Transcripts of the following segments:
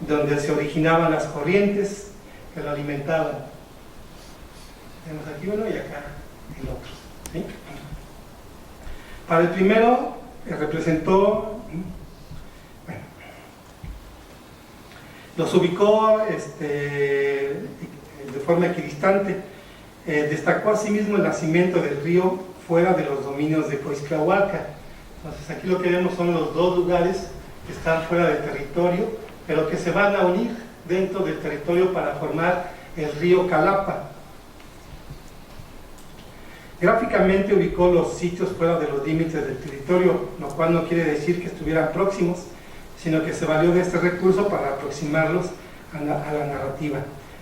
donde se originaban las corrientes que lo alimentaban. Tenemos aquí uno y acá el otro, ¿sí? Para el primero representó, bueno, los ubicó de forma equidistante. Destacó asimismo el nacimiento del río fuera de los dominios de Coixtlahuaca. Entonces aquí lo que vemos son los dos lugares que están fuera del territorio, pero que se van a unir dentro del territorio para formar el río Calapa. Gráficamente ubicó los sitios fuera de los límites del territorio, lo cual no quiere decir que estuvieran próximos, sino que se valió de este recurso para aproximarlos a la narrativa.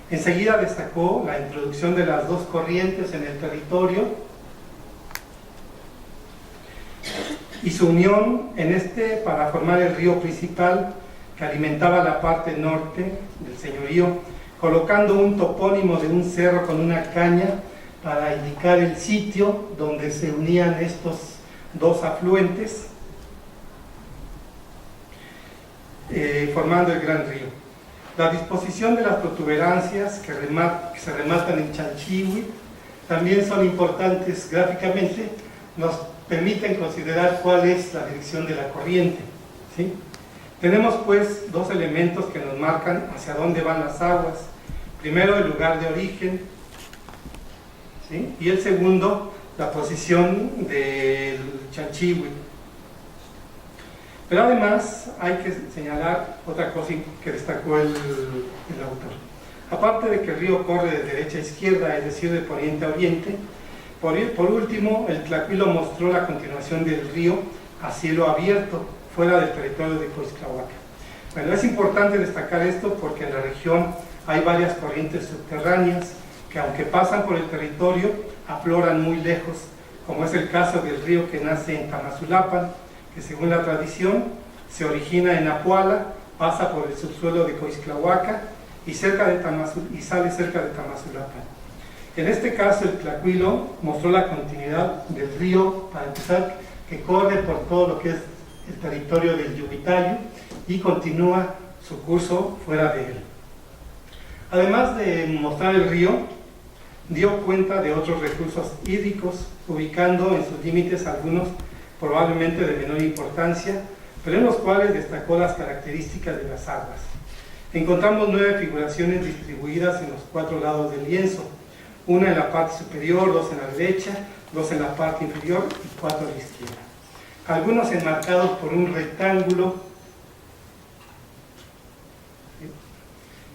Enseguida destacó la introducción de las dos corrientes en el territorio y su unión en para formar el río principal que alimentaba la parte norte del señorío, colocando un topónimo de un cerro con una caña para indicar el sitio donde se unían estos dos afluentes, formando el gran río. La disposición de las protuberancias que se rematan en Chanchihui también son importantes gráficamente, nos permiten considerar cuál es la dirección de la corriente, ¿sí? Tenemos pues dos elementos que nos marcan hacia dónde van las aguas. Primero, el lugar de origen, ¿sí? Y el segundo, la posición del Chanchihui. Pero además hay que señalar otra cosa que destacó el autor. Aparte de que el río corre de derecha a izquierda, es decir, de poniente a oriente, por último, el Tlacuilo mostró la continuación del río a cielo abierto, fuera del territorio de Coixtlahuaca. Bueno, es importante destacar esto porque en la región hay varias corrientes subterráneas que, aunque pasan por el territorio, afloran muy lejos, como es el caso del río que nace en Tamazulapan, que según la tradición se origina en Apuala, pasa por el subsuelo de Coixtlahuaca y sale cerca de Tamazulapan. En este caso, el Tlacuilo mostró la continuidad del río, para empezar, que corre por todo lo que es el territorio del Yubitayu y continúa su curso fuera de él. Además de mostrar el río, dio cuenta de otros recursos hídricos, ubicando en sus límites algunos probablemente de menor importancia, pero en los cuales destacó las características de las aguas. Encontramos 9 figuraciones distribuidas en los 4 lados del lienzo, una en la parte superior, 2 en la derecha, 2 en la parte inferior y 4 a la izquierda. Algunos enmarcados por un rectángulo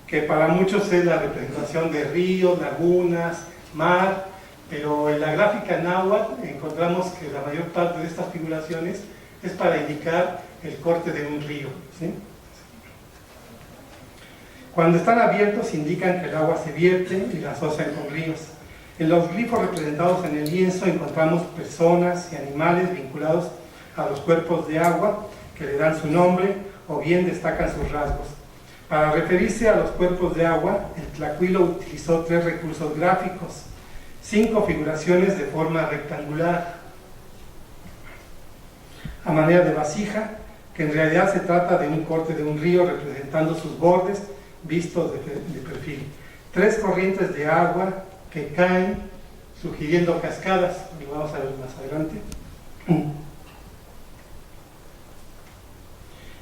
que para muchos es la representación de ríos, lagunas, mar, pero en la gráfica náhuatl encontramos que la mayor parte de estas figuraciones es para indicar el corte de un río, ¿sí? Cuando están abiertos indican que el agua se vierte y la asocian con ríos. En los glifos representados en el lienzo encontramos personas y animales vinculados a los cuerpos de agua que le dan su nombre o bien destacan sus rasgos. Para referirse a los cuerpos de agua, el Tlacuilo utilizó 3 recursos gráficos, 5 figuraciones de forma rectangular, a manera de vasija, que en realidad se trata de un corte de un río representando sus bordes vistos de perfil. 3 corrientes de agua que caen sugiriendo cascadas, lo vamos a ver más adelante,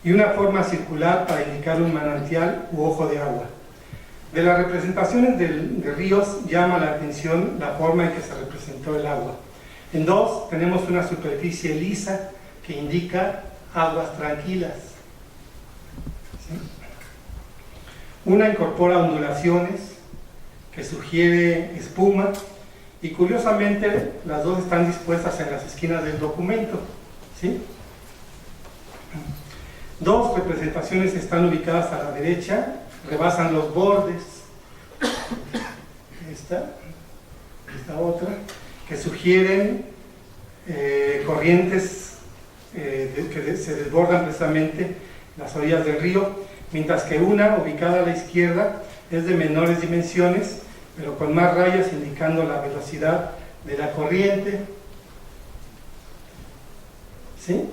y una forma circular para indicar un manantial u ojo de agua. De las representaciones de ríos llama la atención la forma en que se representó el agua. En 2 tenemos una superficie lisa que indica aguas tranquilas, ¿sí? Una incorpora ondulaciones que sugiere espuma y curiosamente las dos están dispuestas en las esquinas del documento, ¿sí? 2 representaciones están ubicadas a la derecha, rebasan los bordes, esta otra, que sugieren corrientes que se desbordan precisamente las orillas del río, mientras que una, ubicada a la izquierda, es de menores dimensiones, pero con más rayas indicando la velocidad de la corriente, ¿sí?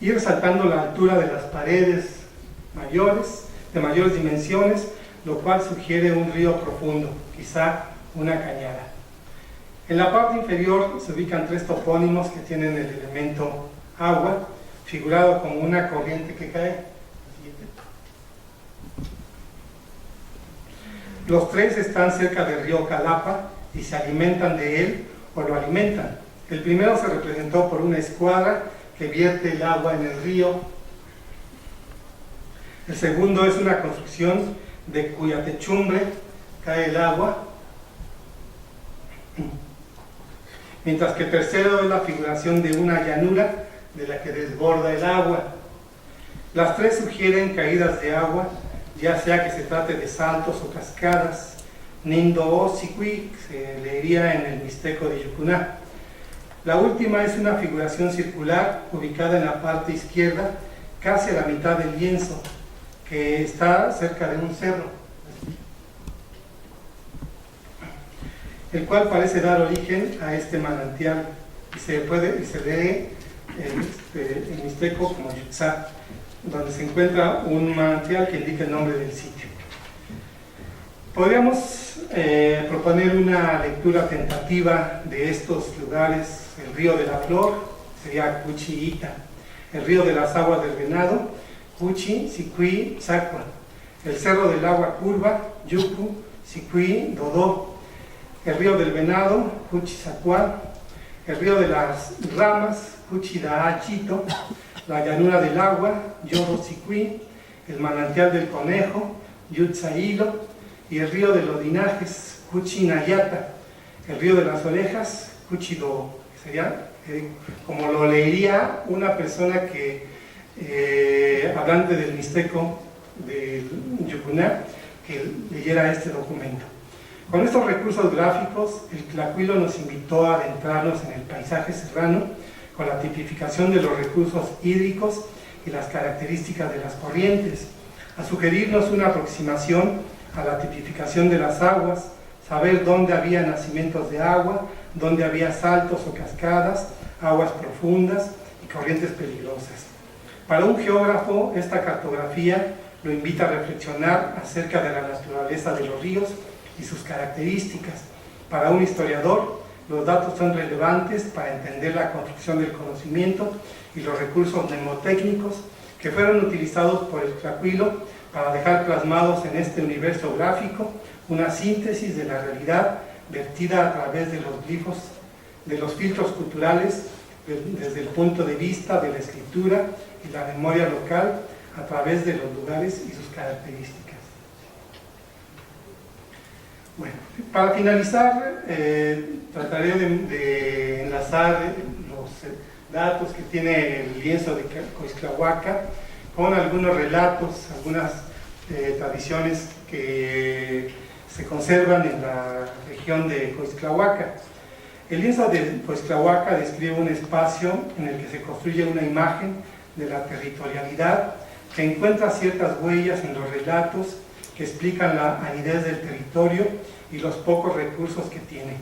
Y resaltando la altura de las paredes mayores, de mayores dimensiones, lo cual sugiere un río profundo, quizá una cañada. En la parte inferior se ubican 3 topónimos que tienen el elemento agua, figurado como una corriente que cae. Los 3 están cerca del río Calapa y se alimentan de él o lo alimentan. El primero se representó por una escuadra que vierte el agua en el río. El segundo es una construcción de cuya techumbre cae el agua. Mientras que el tercero es la figuración de una llanura de la que desborda el agua. Las 3 sugieren caídas de agua, ya sea que se trate de saltos o cascadas. Nindo o Siqui se leería en el mixteco de Yucuná. La última es una figuración circular ubicada en la parte izquierda, casi a la mitad del lienzo, que está cerca de un cerro, el cual parece dar origen a este manantial, y se lee el mixteco como Yutzá, donde se encuentra un manantial que indica el nombre del sitio. Podríamos proponer una lectura tentativa de estos lugares: el río de la flor, sería Cuchiita; el río de las aguas del venado, Cuchi, Siqui, Zacua; el cerro del agua curva, Yucu, Siqui, Dodó; el río del venado, Cuchi, Zacua; el río de las ramas, Cuchi, Daachito; la llanura del agua, Yodo, Siqui; el manantial del conejo, Yutzailo; y el río de los linajes, Cuchi, Nayata; el río de las orejas, Cuchi, Do. Sería como lo leería una persona que, hablante del mixteco de Yucuná, que leyera este documento. Con estos recursos gráficos, el Tlacuilo nos invitó a adentrarnos en el paisaje serrano con la tipificación de los recursos hídricos y las características de las corrientes, a sugerirnos una aproximación a la tipificación de las aguas, saber dónde había nacimientos de agua, dónde había saltos o cascadas, aguas profundas y corrientes peligrosas. Para un geógrafo, esta cartografía lo invita a reflexionar acerca de la naturaleza de los ríos y sus características. Para un historiador, los datos son relevantes para entender la construcción del conocimiento y los recursos mnemotécnicos que fueron utilizados por el Tlacuilo para dejar plasmados en este universo gráfico una síntesis de la realidad vertida a través de los glifos, de los filtros culturales, desde el punto de vista de la escritura y la memoria local, a través de los lugares y sus características. Bueno, para finalizar, trataré de enlazar los datos que tiene el lienzo de Coixtlahuaca con algunos relatos, algunas tradiciones que se conservan en la región de Coixtlahuaca. El lienzo de Coixtlahuaca describe un espacio en el que se construye una imagen de la territorialidad que encuentra ciertas huellas en los relatos que explican la aridez del territorio y los pocos recursos que tiene.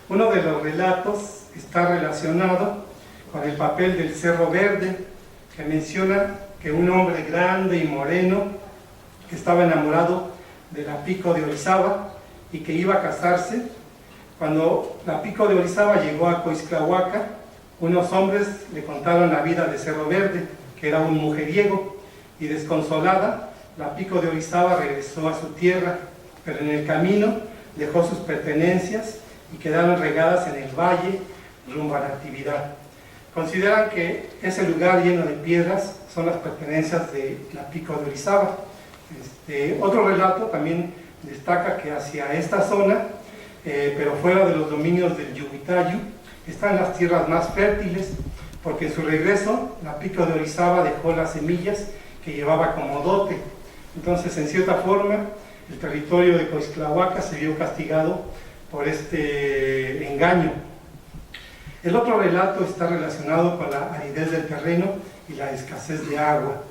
Uno de los relatos está relacionado con el papel del Cerro Verde, que menciona que un hombre grande y moreno que estaba enamorado de la Pico de Orizaba y que iba a casarse. Cuando la Pico de Orizaba llegó a Coixtlahuaca, unos hombres le contaron la vida de Cerro Verde, que era un mujeriego, y desconsolada, la Pico de Orizaba regresó a su tierra, pero en el camino dejó sus pertenencias y quedaron regadas en el valle rumbo a la Natividad. Consideran que ese lugar lleno de piedras son las pertenencias de la Pico de Orizaba. Otro relato también destaca que hacia esta zona, pero fuera de los dominios del Yuhuitayu, están las tierras más fértiles, porque en su regreso la Pico de Orizaba dejó las semillas que llevaba como dote. Entonces, en cierta forma, el territorio de Coixtlahuaca se vio castigado por este engaño. El otro relato está relacionado con la aridez del terreno y la escasez de agua.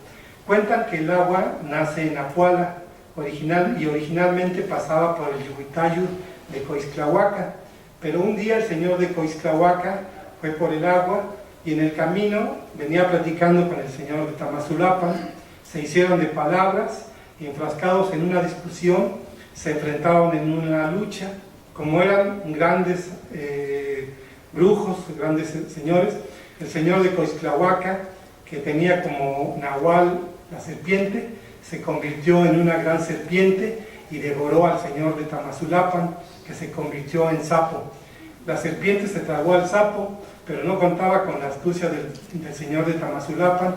Cuentan que el agua nace en Apuala, originalmente pasaba por el Yuhuitayu de Coixtlahuaca, pero un día el señor de Coixtlahuaca fue por el agua y en el camino venía platicando con el señor de Tamazulapan, se hicieron de palabras y enfrascados en una discusión se enfrentaron en una lucha. Como eran grandes brujos, grandes señores, el señor de Coixtlahuaca, que tenía como nahual la serpiente, se convirtió en una gran serpiente y devoró al señor de Tamazulapan, que se convirtió en sapo. La serpiente se tragó al sapo, pero no contaba con la astucia del señor de Tamazulapan,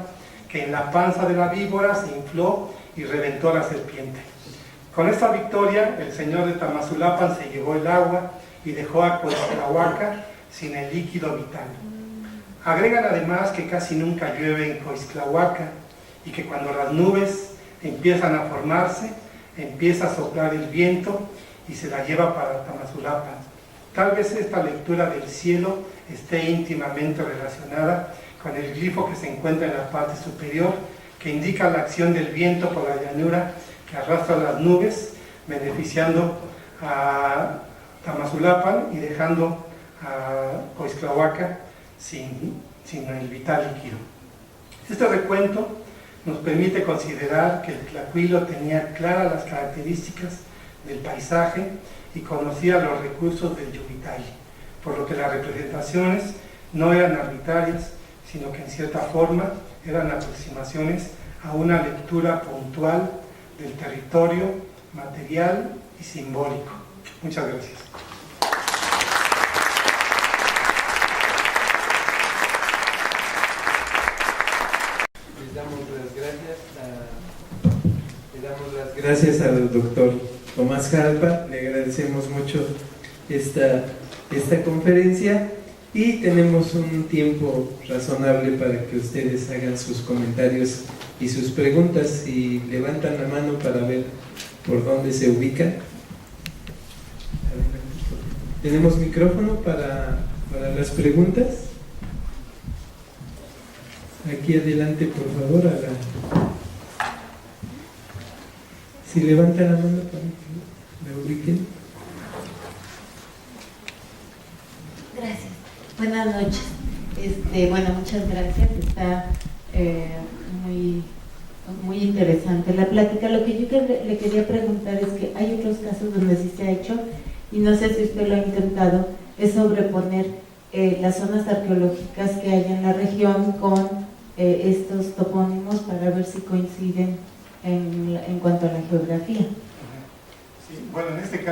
que en la panza de la víbora se infló y reventó la serpiente. Con esta victoria, el señor de Tamazulapan se llevó el agua y dejó a Coixtlahuaca sin el líquido vital. Agregan además que casi nunca llueve en Coixtlahuaca y que cuando las nubes empiezan a formarse, empieza a soplar el viento y se la lleva para Tamazulapan. Tal vez esta lectura del cielo esté íntimamente relacionada con el glifo que se encuentra en la parte superior, que indica la acción del viento por la llanura que arrastra las nubes, beneficiando a Tamazulapan y dejando a Coixtlahuaca sin el vital líquido. Este recuento nos permite considerar que el Tlacuilo tenía claras las características del paisaje y conocía los recursos del Yubitali, por lo que las representaciones no eran arbitrarias, sino que en cierta forma eran aproximaciones a una lectura puntual del territorio material y simbólico. Muchas gracias. Gracias al doctor Tomás Jalpa, le agradecemos mucho esta conferencia y tenemos un tiempo razonable para que ustedes hagan sus comentarios y sus preguntas y levantan la mano para ver por dónde se ubican. ¿Tenemos micrófono para las preguntas? Aquí adelante, por favor, si levanta la mano para que la ubiquen. Gracias. Buenas noches. Bueno, muchas gracias. Está muy interesante la plática. Lo que yo le quería preguntar es que hay otros casos donde sí se ha hecho, y no sé si usted lo ha intentado, es sobreponer las zonas arqueológicas que hay en la región con estos topónimos para ver si coinciden en cuanto a la geografía. Sí, bueno, en este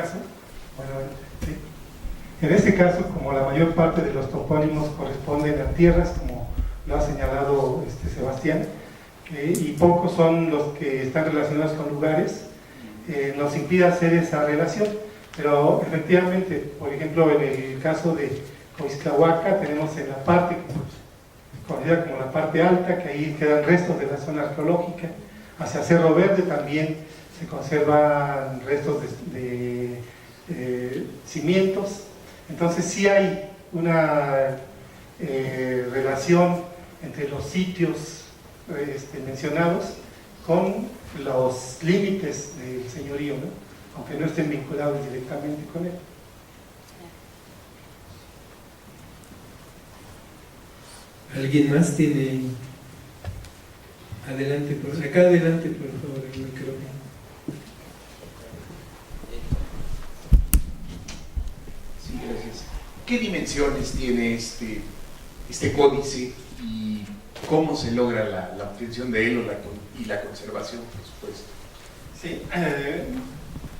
caso, como la mayor parte de los topónimos corresponden a tierras, como lo ha señalado Sebastián, y pocos son los que están relacionados con lugares, nos impide hacer esa relación. Pero efectivamente, por ejemplo, en el caso de Coixtlahuaca, tenemos en la parte conocida como la parte alta, que ahí quedan restos de la zona arqueológica. Hacia Cerro Verde también se conservan restos de cimientos. Entonces sí hay una relación entre los sitios mencionados con los límites del señorío, ¿no? Aunque no estén vinculados directamente con él. ¿Alguien más tiene? Adelante, acá adelante, por favor, el micrófono. Sí, gracias. ¿Qué dimensiones tiene este códice y cómo se logra la obtención de él y la conservación, por supuesto? Sí,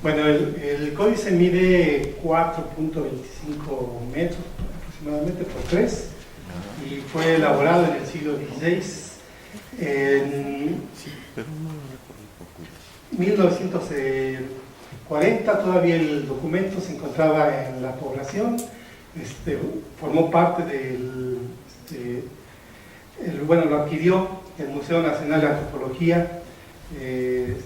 bueno, el códice mide 4.25 metros aproximadamente por 3 y fue elaborado en el siglo XVI. En 1940 todavía el documento se encontraba en la población, formó parte bueno, lo adquirió el Museo Nacional de Antropología en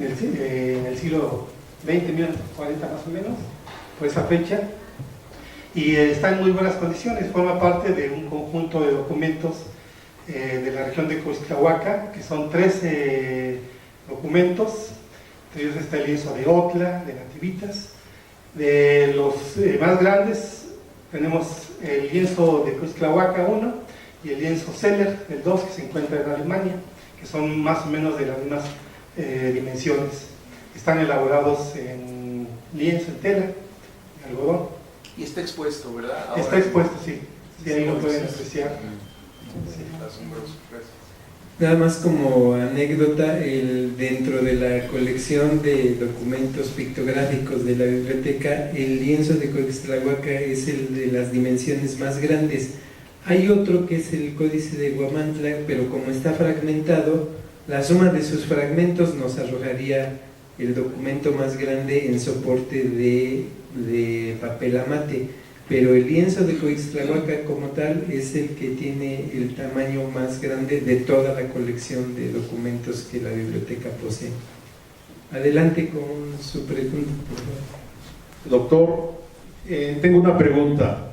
el siglo XX, 1940 más o menos, por esa fecha, y está en muy buenas condiciones. Forma parte de un conjunto de documentos de la región de Coixtlahuaca, que son 13 documentos. Entre ellos está el lienzo de Otla, de Nativitas. De los más grandes tenemos el lienzo de Coixtlahuaca 1 y el lienzo Zeller, el 2, que se encuentra en Alemania, que son más o menos de las mismas dimensiones. Están elaborados en lienzo, en tela, en algodón. Y está expuesto, ¿verdad? Ahora Está expuesto, sí. Sí, ahí lo pueden apreciar. Sí, asombroso, gracias. Nada más como anécdota, dentro de la colección de documentos pictográficos de la biblioteca, el lienzo de Coixtlahuaca es el de las dimensiones más grandes. Hay otro que es el Códice de Huamantla, pero como está fragmentado, la suma de sus fragmentos nos arrojaría el documento más grande en soporte de papel amate, pero el lienzo de Coixtlahuaca como tal es el que tiene el tamaño más grande de toda la colección de documentos que la biblioteca posee. Adelante con su pregunta, por favor. Doctor, tengo una pregunta.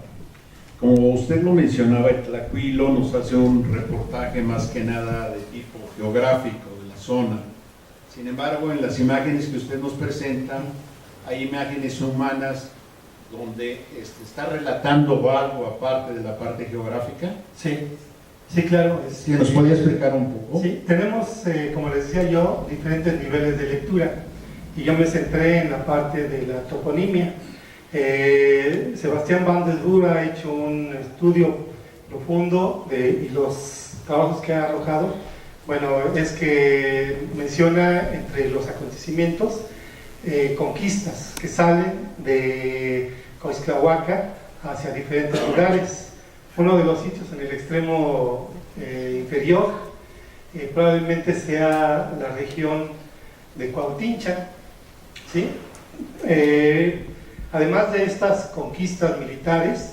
Como usted lo mencionaba, el Tlacuilo nos hace un reportaje más que nada de tipo geográfico de la zona. Sin embargo, en las imágenes que usted nos presenta, hay imágenes humanas donde está relatando algo aparte de la parte geográfica. Sí, sí, claro. ¿Nos podría explicar un poco? Sí, tenemos, como les decía yo, diferentes niveles de lectura y yo me centré en la parte de la toponimia. Sebastián Van der Boer ha hecho un estudio profundo y los trabajos que ha arrojado, bueno, es que menciona entre los acontecimientos conquistas que salen de Coixtlahuaca hacia diferentes lugares. Uno de los sitios en el extremo inferior probablemente sea la región de Cuautincha, ¿sí? Además de estas conquistas militares,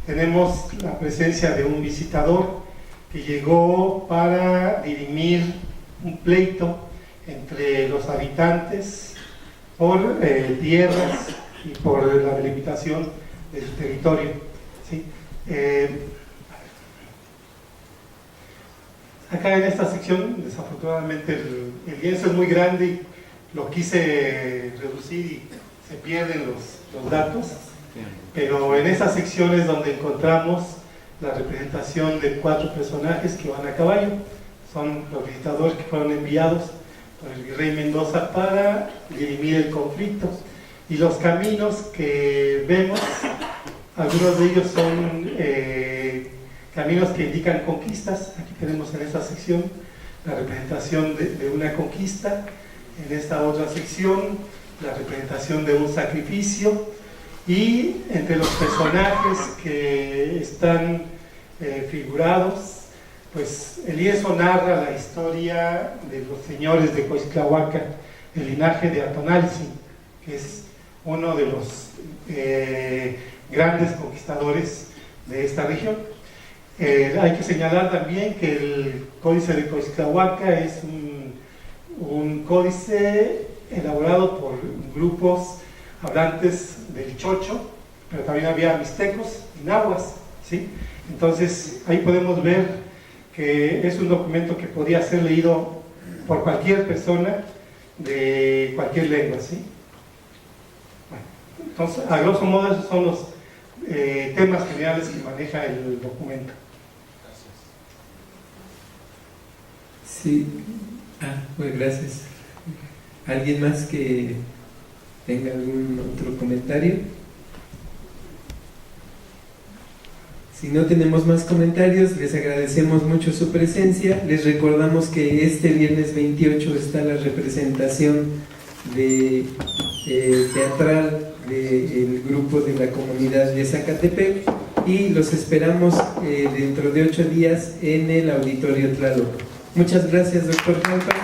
tenemos la presencia de un visitador que llegó para dirimir un pleito entre los habitantes por tierras y por la delimitación del territorio, ¿sí? Acá en esta sección, desafortunadamente, el lienzo es muy grande y lo quise reducir y se pierden los datos, pero en esas secciones donde encontramos la representación de 4 personajes que van a caballo, son los visitadores que fueron enviados por el virrey Mendoza para dirimir el conflicto, y los caminos que vemos, algunos de ellos son caminos que indican conquistas. Aquí tenemos en esta sección la representación de una conquista, en esta otra sección la representación de un sacrificio, y entre los personajes que están figurados, pues el lienzo narra la historia de los señores de Coixtlahuaca, el linaje de Atonalzi, que es uno de los grandes conquistadores de esta región. Hay que señalar también que el Códice de Coixtlahuaca es un códice elaborado por grupos hablantes del chocho, pero también había mixtecos y nahuas, ¿sí? Entonces ahí podemos ver que es un documento que podía ser leído por cualquier persona de cualquier lengua, ¿sí? Bueno, entonces, a grosso modo, esos son los temas generales que maneja el documento. Sí, pues gracias. ¿Alguien más que tenga algún otro comentario? Si no tenemos más comentarios, les agradecemos mucho su presencia. Les recordamos que este viernes 28 está la representación teatral del grupo de la comunidad de Zacatepec, y los esperamos dentro de 8 días en el Auditorio Tlaloc. Muchas gracias, doctor Jalpa.